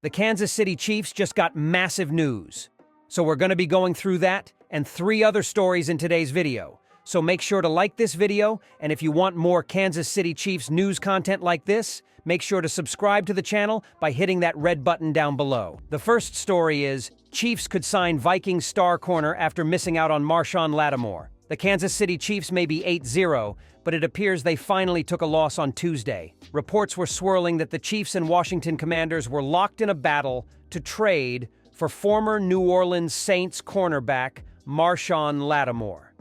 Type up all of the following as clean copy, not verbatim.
The Kansas City Chiefs just got massive news. So we're going to be going through that and 3 other stories in today's video. So make sure to like this video, and if you want more Kansas City Chiefs news content like this, make sure to subscribe to the channel by hitting that red button down below. The first story is, Chiefs could sign Vikings star corner after missing out on Marshon Lattimore. The Kansas City Chiefs may be 8-0, but it appears they finally took a loss on Tuesday. Reports were swirling that the Chiefs and Washington Commanders were locked in a battle to trade for former New Orleans Saints cornerback Marshon Lattimore.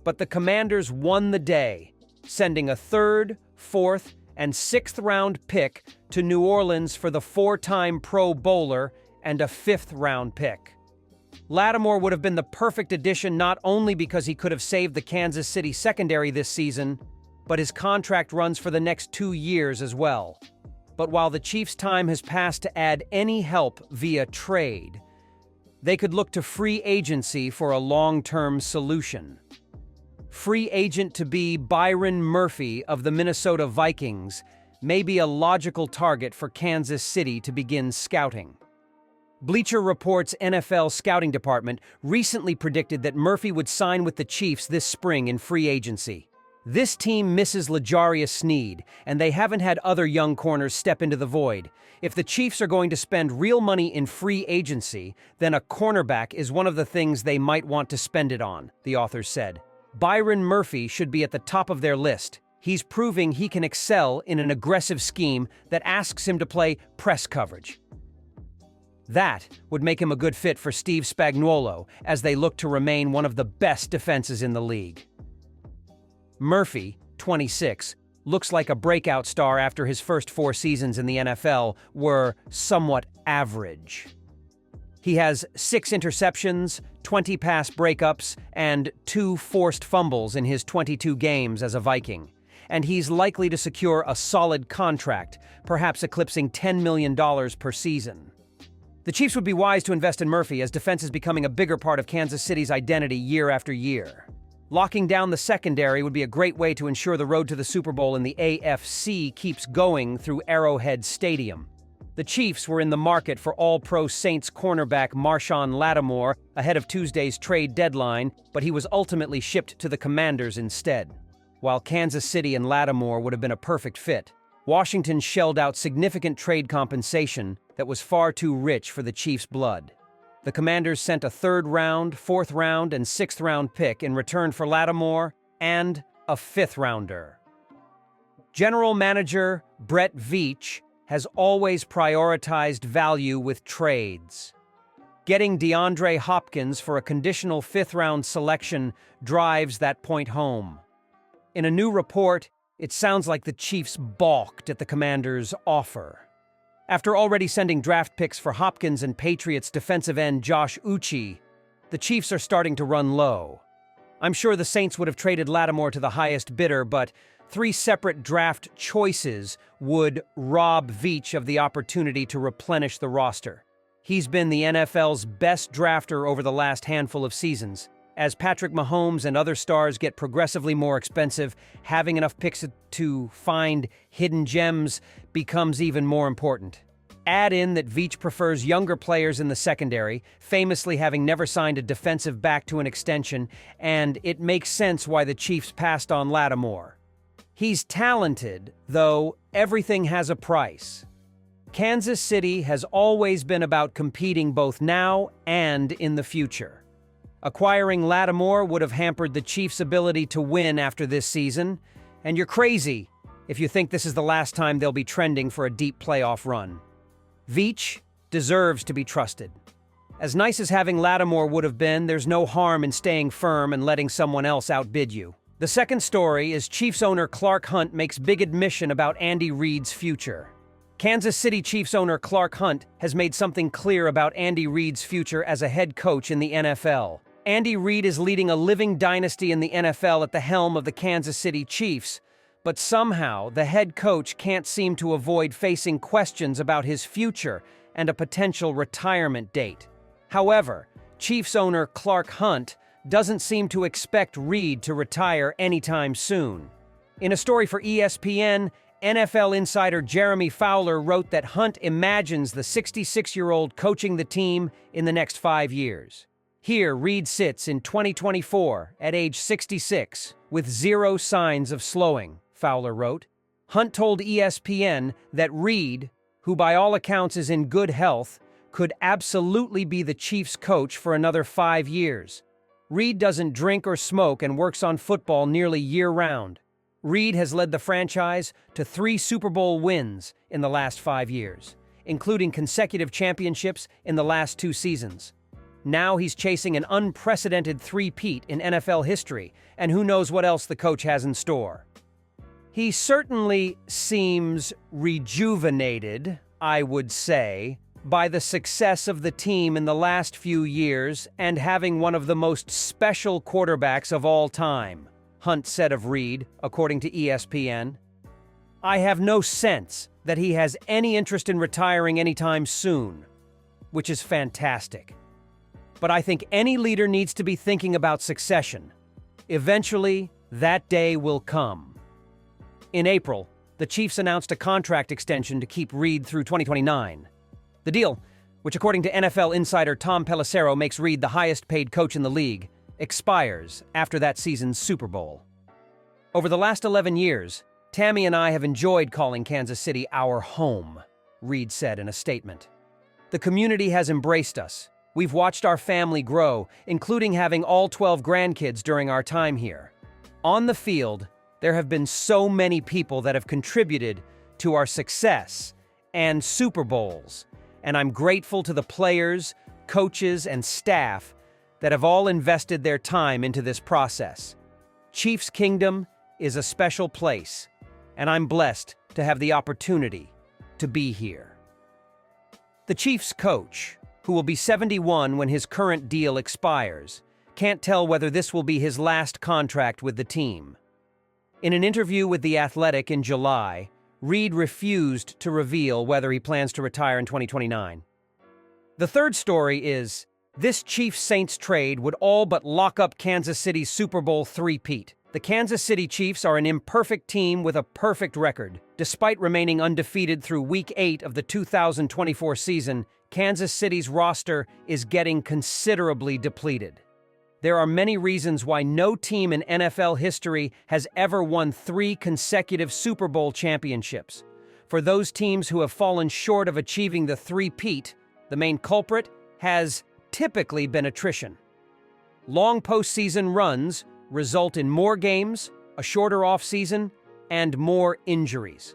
But the Commanders won the day, sending a 3rd, 4th, and 6th round pick to New Orleans for the 4-time Pro Bowler and a 5th round pick. Lattimore would have been the perfect addition not only because he could have saved the Kansas City secondary this season, but his contract runs for the next 2 years as well. But while the Chiefs' time has passed to add any help via trade, they could look to free agency for a long-term solution. Free agent to be Byron Murphy of the Minnesota Vikings may be a logical target for Kansas City to begin scouting. Bleacher Report's NFL scouting department recently predicted that Murphy would sign with the Chiefs this spring in free agency. This team misses L'Jarius Sneed, and they haven't had other young corners step into the void. If the Chiefs are going to spend real money in free agency, then a cornerback is one of the things they might want to spend it on, the authors said. Byron Murphy should be at the top of their list. He's proving he can excel in an aggressive scheme that asks him to play press coverage. That would make him a good fit for Steve Spagnuolo as they look to remain one of the best defenses in the league. Murphy, 26, looks like a breakout star after his first 4 seasons in the NFL were somewhat average. He has 6 interceptions, 20 pass breakups, and 2 forced fumbles in his 22 games as a Viking. And he's likely to secure a solid contract, perhaps eclipsing $10 million per season. The Chiefs would be wise to invest in Murphy as defense is becoming a bigger part of Kansas City's identity year after year. Locking down the secondary would be a great way to ensure the road to the Super Bowl in the AFC keeps going through Arrowhead Stadium. The Chiefs were in the market for All-Pro Saints cornerback Marshon Lattimore ahead of Tuesday's trade deadline, but he was ultimately shipped to the Commanders instead. While Kansas City and Lattimore would have been a perfect fit, Washington shelled out significant trade compensation that was far too rich for the Chiefs' blood. The Commanders sent a 3rd round, 4th round, and 6th round pick in return for Lattimore and a 5th rounder. General Manager Brett Veach has always prioritized value with trades. Getting DeAndre Hopkins for a conditional 5th round selection drives that point home. In a new report, it sounds like the Chiefs balked at the Commanders' offer. After already sending draft picks for Hopkins and Patriots defensive end Josh Uche, the Chiefs are starting to run low. I'm sure the Saints would have traded Lattimore to the highest bidder, but 3 separate draft choices would rob Veach of the opportunity to replenish the roster. He's been the NFL's best drafter over the last handful of seasons. As Patrick Mahomes and other stars get progressively more expensive, having enough picks to find hidden gems becomes even more important. Add in that Veach prefers younger players in the secondary, famously having never signed a defensive back to an extension, and it makes sense why the Chiefs passed on Lattimore. He's talented, though everything has a price. Kansas City has always been about competing both now and in the future. Acquiring Lattimore would have hampered the Chiefs' ability to win after this season, and you're crazy if you think this is the last time they'll be trending for a deep playoff run. Veach deserves to be trusted. As nice as having Lattimore would have been, there's no harm in staying firm and letting someone else outbid you. The second story is Chiefs owner Clark Hunt makes big admission about Andy Reid's future. Kansas City Chiefs owner Clark Hunt has made something clear about Andy Reid's future as a head coach in the NFL. Andy Reid is leading a living dynasty in the NFL at the helm of the Kansas City Chiefs, but somehow the head coach can't seem to avoid facing questions about his future and a potential retirement date. However, Chiefs owner Clark Hunt doesn't seem to expect Reid to retire anytime soon. In a story for ESPN, NFL insider Jeremy Fowler wrote that Hunt imagines the 66-year-old coaching the team in the next 5 years. Here, Reid sits in 2024 at age 66 with zero signs of slowing, Fowler wrote. Hunt told ESPN that Reid, who by all accounts is in good health, could absolutely be the Chiefs' coach for another 5 years. Reid doesn't drink or smoke and works on football nearly year-round. Reid has led the franchise to 3 Super Bowl wins in the last 5 years, including consecutive championships in the last 2 seasons. Now he's chasing an unprecedented three-peat in NFL history, and who knows what else the coach has in store. He certainly seems rejuvenated, I would say, by the success of the team in the last few years and having one of the most special quarterbacks of all time, Hunt said of Reid, according to ESPN. I have no sense that he has any interest in retiring anytime soon, which is fantastic. But I think any leader needs to be thinking about succession. Eventually, that day will come. In April, the Chiefs announced a contract extension to keep Reid through 2029. The deal, which according to NFL insider Tom Pelissero makes Reid the highest-paid coach in the league, expires after that season's Super Bowl. Over the last 11 years, Tammy and I have enjoyed calling Kansas City our home, Reid said in a statement. The community has embraced us. We've watched our family grow, including having all 12 grandkids during our time here. On the field, there have been so many people that have contributed to our success and Super Bowls, and I'm grateful to the players, coaches, and staff that have all invested their time into this process. Chiefs Kingdom is a special place, and I'm blessed to have the opportunity to be here. The Chiefs coach, who will be 71 when his current deal expires, can't tell whether this will be his last contract with the team. In an interview with The Athletic in July, Reid refused to reveal whether he plans to retire in 2029. The third story is, this Chiefs-Saints trade would all but lock up Kansas City's Super Bowl three-peat. The Kansas City Chiefs are an imperfect team with a perfect record. Despite remaining undefeated through Week 8 of the 2024 season, Kansas City's roster is getting considerably depleted. There are many reasons why no team in NFL history has ever won 3 consecutive Super Bowl championships. For those teams who have fallen short of achieving the three-peat, the main culprit has typically been attrition. Long postseason runs result in more games, a shorter offseason, and more injuries.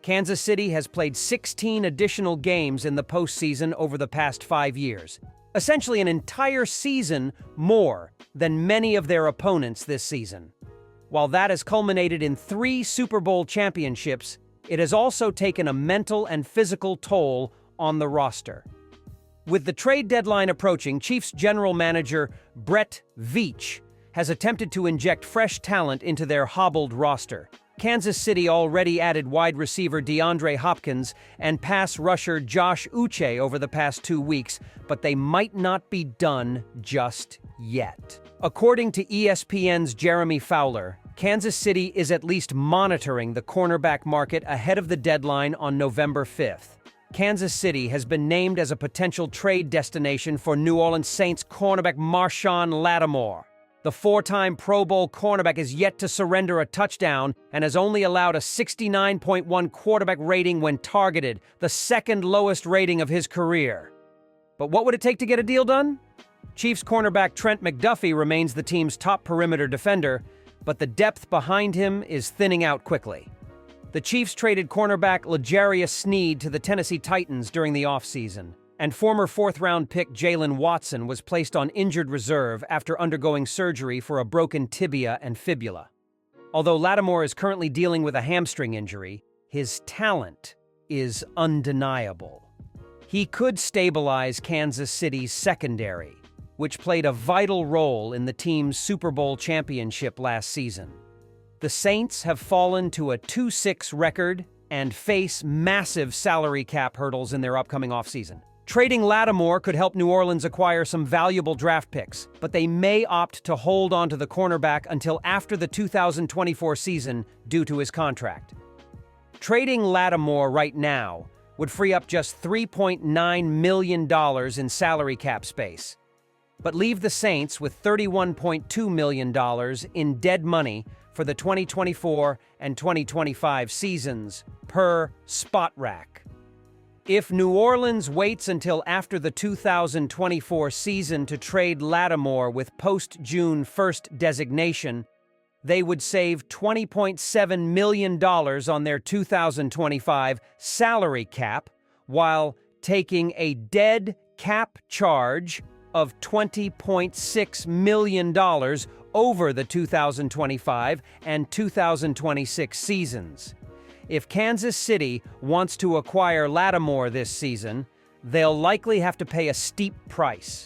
Kansas City has played 16 additional games in the postseason over the past 5 years, essentially an entire season more than many of their opponents this season. While that has culminated in 3 Super Bowl championships, it has also taken a mental and physical toll on the roster. With the trade deadline approaching, Chiefs general manager Brett Veach has attempted to inject fresh talent into their hobbled roster. Kansas City already added wide receiver DeAndre Hopkins and pass rusher Josh Uche over the past 2 weeks, but they might not be done just yet. According to ESPN's Jeremy Fowler, Kansas City is at least monitoring the cornerback market ahead of the deadline on November 5th. Kansas City has been named as a potential trade destination for New Orleans Saints cornerback Marshon Lattimore. The 4-time Pro Bowl cornerback is yet to surrender a touchdown and has only allowed a 69.1 quarterback rating when targeted, the second lowest rating of his career. But what would it take to get a deal done? Chiefs cornerback Trent McDuffie remains the team's top perimeter defender, but the depth behind him is thinning out quickly. The Chiefs traded cornerback L'Jarius Sneed to the Tennessee Titans during the offseason, and former 4th-round pick Jalen Watson was placed on injured reserve after undergoing surgery for a broken tibia and fibula. Although Lattimore is currently dealing with a hamstring injury, his talent is undeniable. He could stabilize Kansas City's secondary, which played a vital role in the team's Super Bowl championship last season. The Saints have fallen to a 2-6 record and face massive salary cap hurdles in their upcoming offseason. Trading Lattimore could help New Orleans acquire some valuable draft picks, but they may opt to hold on to the cornerback until after the 2024 season due to his contract. Trading Lattimore right now would free up just $3.9 million in salary cap space, but leave the Saints with $31.2 million in dead money for the 2024 and 2025 seasons, per Spotrac. If New Orleans waits until after the 2024 season to trade Lattimore with post-June 1st designation, they would save $20.7 million on their 2025 salary cap, while taking a dead cap charge of $20.6 million over the 2025 and 2026 seasons. If Kansas City wants to acquire Lattimore this season, they'll likely have to pay a steep price.